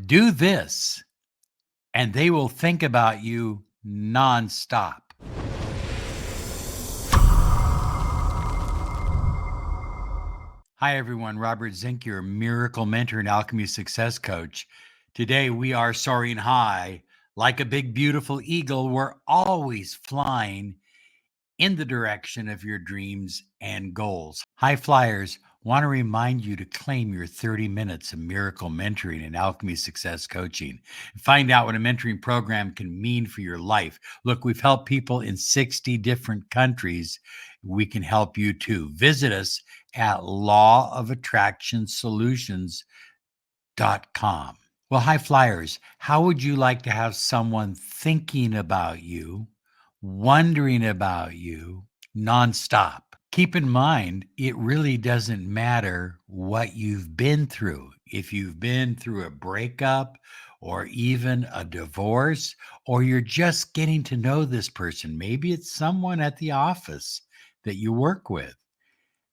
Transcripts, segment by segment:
Do this, and they will think about you nonstop. Hi, everyone. Robert ZINK, your miracle mentor and alchemy success coach. Today, we are soaring high like a big, beautiful eagle. We're always flying in the direction of your dreams and goals. High flyers want to remind you to claim your 30 minutes of miracle mentoring and alchemy success coaching. Find out what a mentoring program can mean for your life. Look, we've helped people in 60 different countries. We can help you too. Visit us at lawofattractionsolutions.com. Well, high flyers, how would you like to have someone thinking about you, wondering about you nonstop? Keep in mind, it really doesn't matter what you've been through. If you've been through a breakup or even a divorce, or you're just getting to know this person, maybe it's someone at the office that you work with.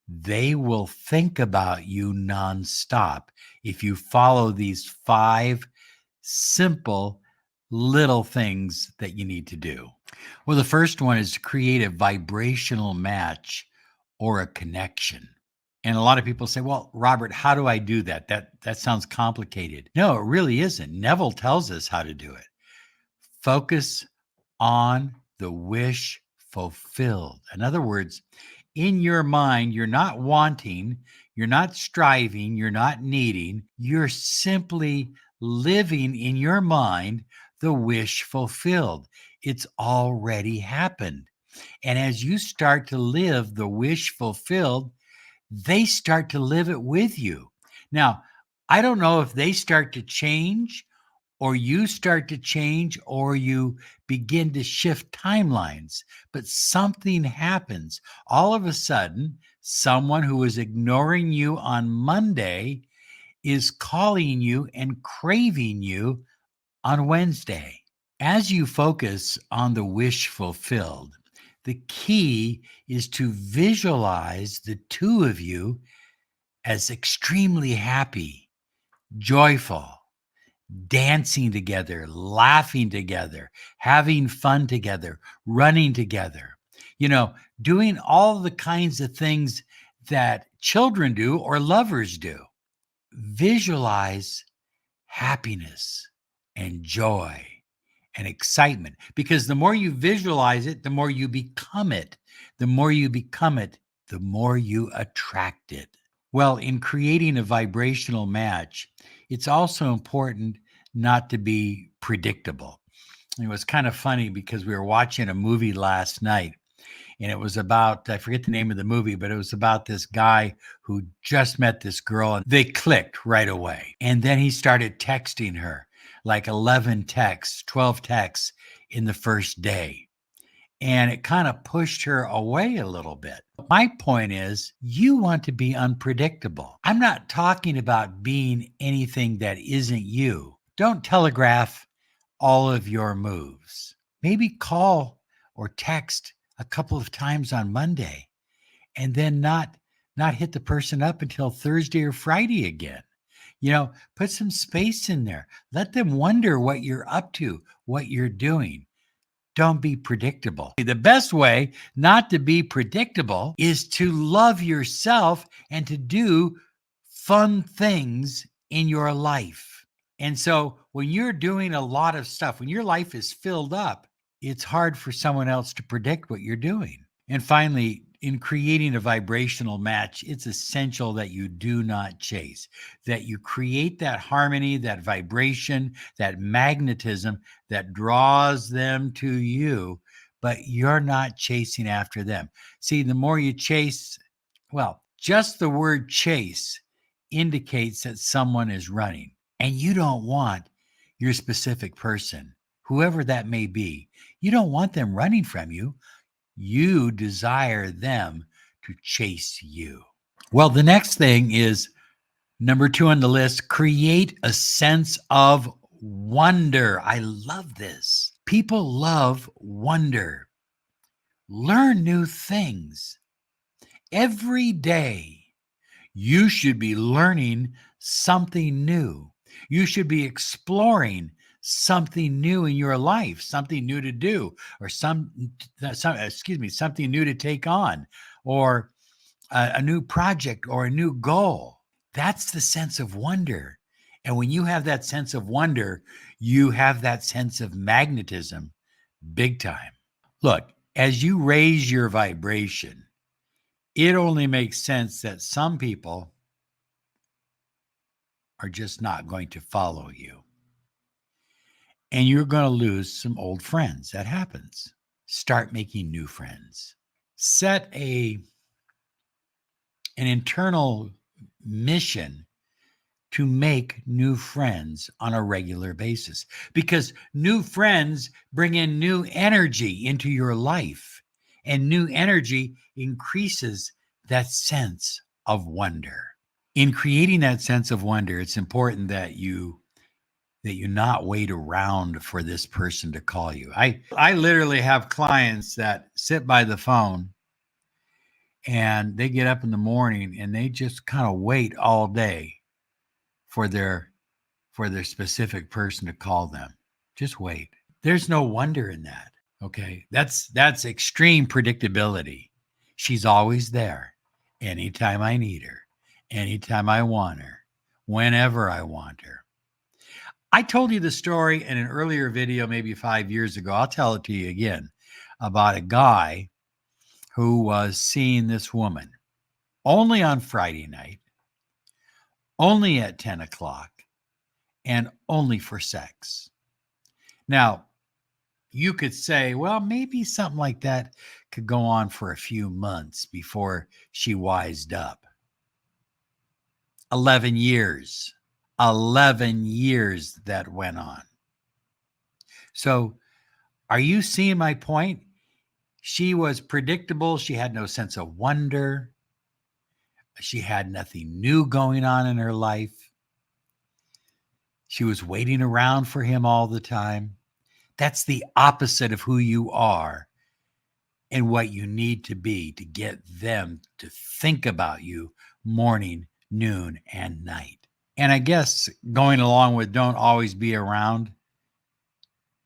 They will think about you nonstop if you follow these 5 simple little things that you need to do. Well, the first one is to create a vibrational match or a connection. And a lot of people say, well, Robert, how do I do that? That sounds complicated. No, it really isn't. Neville tells us how to do it. Focus on the wish fulfilled. In other words, in your mind, you're not wanting, you're not striving, you're not needing, you're simply living in your mind the wish fulfilled. It's already happened. And as you start to live the wish fulfilled, they start to live it with you. Now, I don't know if they start to change or you start to change or you begin to shift timelines, but something happens. All of a sudden, someone who was ignoring you on Monday is calling you and craving you on Wednesday. As you focus on the wish fulfilled, the key is to visualize the two of you as extremely happy, joyful, dancing together, laughing together, having fun together, running together, doing all the kinds of things that children do or lovers do. Visualize happiness and joy and excitement, because the more you visualize it, the more you become it. The more you become it, the more you attract it. Well, in creating a vibrational match, it's also important not to be predictable. It was kind of funny because we were watching a movie last night, and it was about, I forget the name of the movie, but it was about this guy who just met this girl and they clicked right away. And then he started texting her like 11 texts, 12 texts in the first day. And it kind of pushed her away a little bit. My point is, you want to be unpredictable. I'm not talking about being anything that isn't you. Don't telegraph all of your moves. Maybe call or text a couple of times on Monday and then not hit the person up until Thursday or Friday again. Put some space in there. Let them wonder what you're up to, what you're doing. Don't be predictable. The best way not to be predictable is to love yourself and to do fun things in your life. And so when you're doing a lot of stuff, when your life is filled up, it's hard for someone else to predict what you're doing. And finally, in creating a vibrational match, it's essential that you do not chase, that you create that harmony, that vibration, that magnetism that draws them to you, but you're not chasing after them. See, the more you chase, well, just the word chase indicates that someone is running, and you don't want your specific person, whoever that may be, you don't want them running from you. You desire them to chase you. Well, the next thing is number 2 on the list, create a sense of wonder. I love this. People love wonder. Learn new things. Every day, you should be learning something new. You should be exploring something new in your life, something new to do, or something new to take on, or a new project or a new goal. That's the sense of wonder. And when you have that sense of wonder, you have that sense of magnetism big time. Look, as you raise your vibration, it only makes sense that some people are just not going to follow you. And you're going to lose some old friends. That happens. Start making new friends. Set an internal mission to make new friends on a regular basis, because new friends bring in new energy into your life, and new energy increases that sense of wonder. In creating that sense of wonder, it's important that you not wait around for this person to call you. I literally have clients that sit by the phone and they get up in the morning and they just kind of wait all day for their specific person to call them. Just wait. There's no wonder in that. Okay. That's extreme predictability. She's always there anytime I need her, anytime I want her, whenever I want her. I told you the story in an earlier video, maybe 5 years ago. I'll tell it to you again, about a guy who was seeing this woman only on Friday night, only at 10 o'clock, and only for sex. Now, you could say, well, maybe something like that could go on for a few months before she wised up. 11 years. 11 years that went on. So, are you seeing my point? She was predictable. She had no sense of wonder. She had nothing new going on in her life. She was waiting around for him all the time. That's the opposite of who you are and what you need to be to get them to think about you morning, noon, and night. And I guess going along with don't always be around,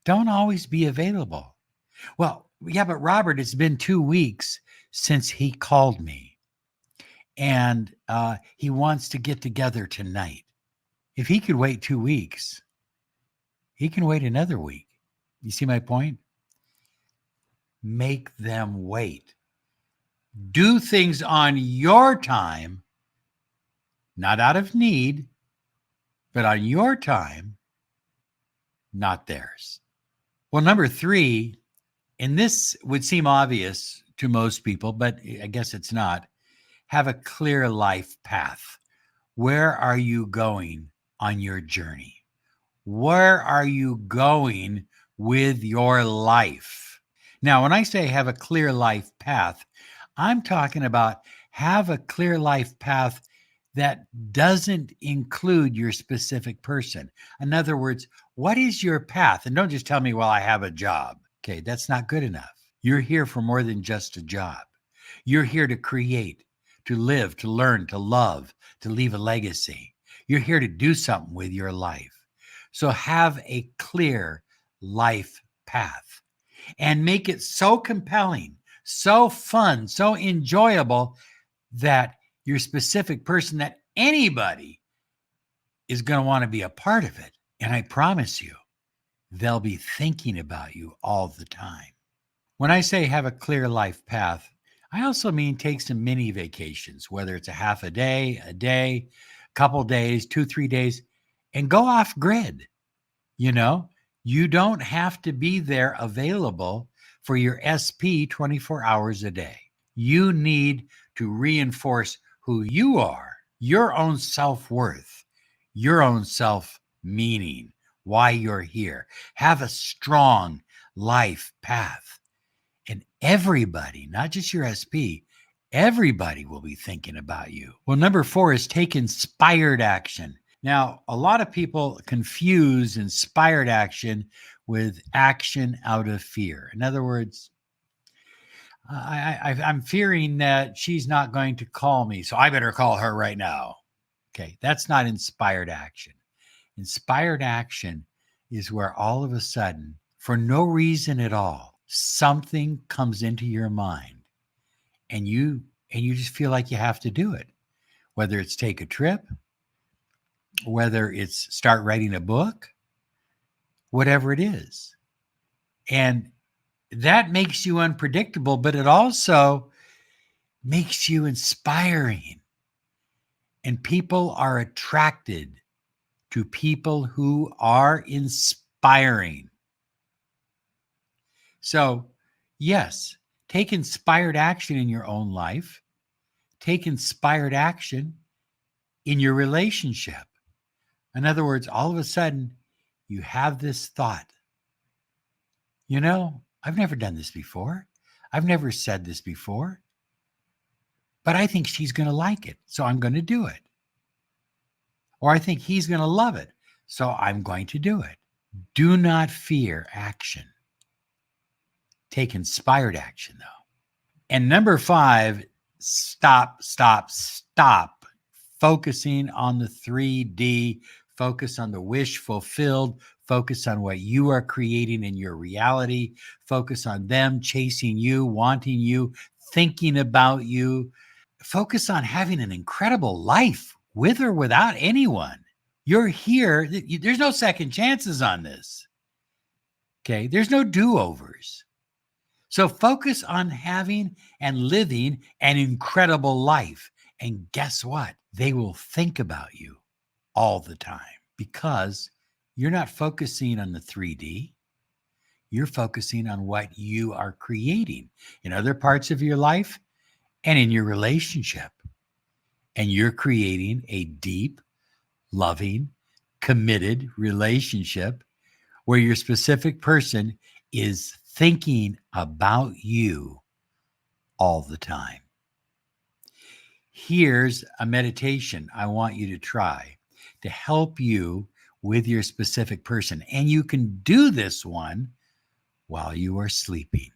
don't always be available. Well, yeah, but Robert, it's been 2 weeks since he called me, and he wants to get together tonight. If he could wait 2 weeks, he can wait another week. You see my point? Make them wait. Do things on your time, not out of need, but on your time, not theirs. Well, number 3, and this would seem obvious to most people, but I guess it's not. Have a clear life path. Where are you going on your journey? Where are you going with your life? Now, when I say have a clear life path, I'm talking about have a clear life path that doesn't include your specific person. In other words, what is your path? And don't just tell me, well, I have a job. Okay, that's not good enough. You're here for more than just a job. You're here to create, to live, to learn, to love, to leave a legacy. You're here to do something with your life. So have a clear life path and make it so compelling, so fun, so enjoyable that your specific person, that anybody is going to want to be a part of it. And I promise you, they'll be thinking about you all the time. When I say have a clear life path, I also mean take some mini vacations, whether it's a half a day, a couple days, 2-3 days, and go off grid. You know, you don't have to be there available for your SP 24 hours a day. You need to reinforce who you are, your own self-worth, your own self-meaning, why you're here. Have a strong life path. And everybody, not just your SP, everybody will be thinking about you. Well, number 4 is take inspired action. Now, a lot of people confuse inspired action with action out of fear. In other words, I'm fearing that she's not going to call me, so I better call her right now. Okay, that's not inspired action. Inspired action is where all of a sudden, for no reason at all, something comes into your mind and you just feel like you have to do it. Whether it's take a trip, whether it's start writing a book, whatever it is. And that makes you unpredictable, but it also makes you inspiring. And people are attracted to people who are inspiring. So, yes, take inspired action in your own life. Take inspired action in your relationship. In other words, all of a sudden, you have this thought, I've never done this before. I've never said this before, but I think she's going to like it. So I'm going to do it. Or I think he's going to love it. So I'm going to do it. Do not fear action. Take inspired action, though. And number 5, stop focusing on the 3D. Focus on the wish fulfilled. Focus on what you are creating in your reality. Focus on them chasing you, wanting you, thinking about you. Focus on having an incredible life with or without anyone. You're here. There's no second chances on this. Okay. There's no do-overs. So focus on having and living an incredible life. And guess what? They will think about you all the time because you're not focusing on the 3D. You're focusing on what you are creating in other parts of your life and in your relationship. And you're creating a deep, loving, committed relationship where your specific person is thinking about you all the time. Here's a meditation I want you to try to help you with your specific person. And you can do this one while you are sleeping.